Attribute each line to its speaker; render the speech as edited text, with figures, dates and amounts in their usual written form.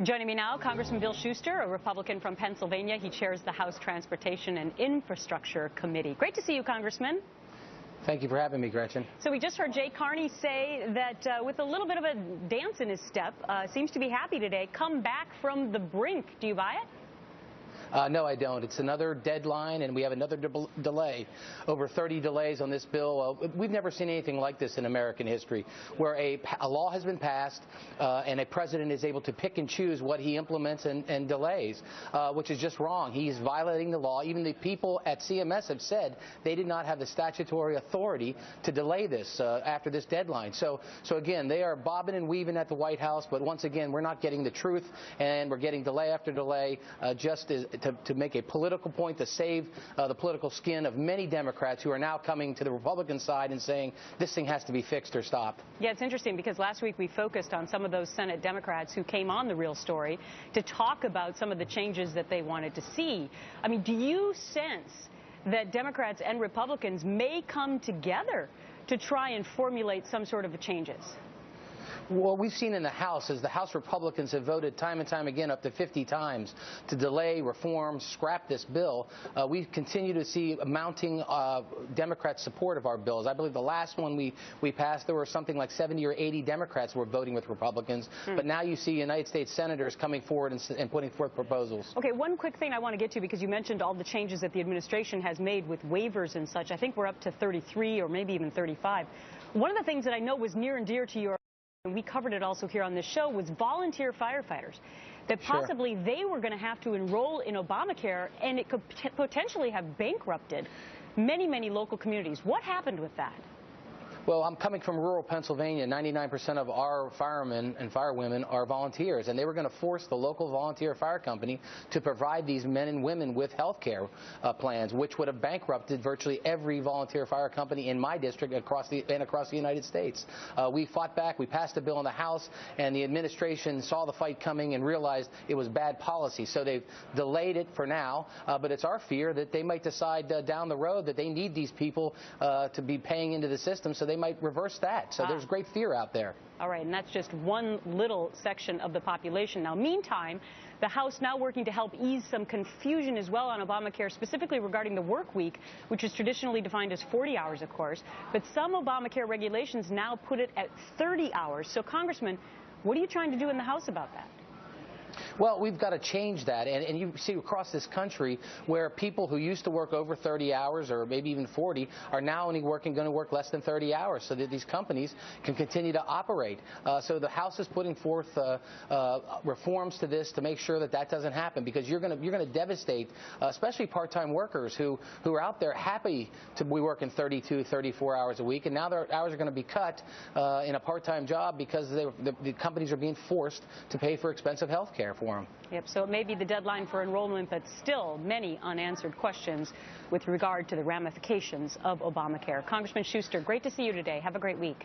Speaker 1: Joining me now, Congressman Bill Shuster, a Republican from Pennsylvania. He chairs the House Transportation and Infrastructure Committee. Great to see you, Congressman.
Speaker 2: Thank you for having me, Gretchen.
Speaker 1: So we just heard Jay Carney say that with a little bit of a dance in his step, seems to be happy today, come back from the brink. Do you buy it?
Speaker 2: No, I don't. It's another deadline, and we have another delay. Over 30 delays on this bill. We've never seen anything like this in American history, where a law has been passed and a president is able to pick and choose what he implements and delays, which is just wrong. He's violating the law. Even the people at CMS have said they did not have the statutory authority to delay this after this deadline. So again, they are bobbing and weaving at the White House, but once again, we're not getting the truth, and we're getting delay after delay just as to make a political point to save the political skin of many Democrats who are now coming to the Republican side and saying this thing has to be fixed or stopped.
Speaker 1: Yeah, it's interesting because last week we focused on some of those Senate Democrats who came on The Real Story to talk about some of the changes that they wanted to see. I mean, do you sense that Democrats and Republicans may come together to try and formulate some sort of changes?
Speaker 2: What we've seen in the House is the House Republicans have voted time and time again up to 50 times to delay, reform, scrap this bill. We continue to see mounting Democrat support of our bills. I believe the last one we passed, there were something like 70 or 80 Democrats who were voting with Republicans. But now you see United States senators coming forward and putting forth proposals.
Speaker 1: Okay, one quick thing I want to get to, because you mentioned all the changes that the administration has made with waivers and such. I think we're up to 33 or maybe even 35. One of the things that I know was near and dear to your, and we covered it also here on this show, was volunteer firefighters, that possibly they were going to have to enroll in Obamacare, and it could potentially have bankrupted many local communities. What happened with that?
Speaker 2: Well, I'm coming from rural Pennsylvania. 99% of our firemen and firewomen are volunteers, and they were going to force the local volunteer fire company to provide these men and women with health care plans, which would have bankrupted virtually every volunteer fire company in my district across the United States. We fought back. We passed a bill in the House, and the administration saw the fight coming and realized it was bad policy. So they've delayed it for now, but it's our fear that they might decide down the road that they need these people to be paying into the system, so they might reverse that. So there's great fear out there.
Speaker 1: All right, and that's just one little section of the population. Now, meantime, the House now working to help ease some confusion as well on Obamacare, specifically regarding the work week, which is traditionally defined as 40 hours, of course. But some Obamacare regulations now put it at 30 hours. So, Congressman, what are you trying to do in the House about that?
Speaker 2: Well, we've got to change that, and you see across this country where people who used to work over 30 hours or maybe even 40 are now only going to work less than 30 hours so that these companies can continue to operate. So the House is putting forth reforms to this to make sure that that doesn't happen, because you're going to devastate especially part-time workers who are out there happy to be working 32, 34 hours a week, and now their hours are going to be cut in a part-time job because the companies are being forced to pay for expensive health care for them.
Speaker 1: Yep, so it may be the deadline for enrollment, but still many unanswered questions with regard to the ramifications of Obamacare. Congressman Shuster, great to see you today. Have a great week.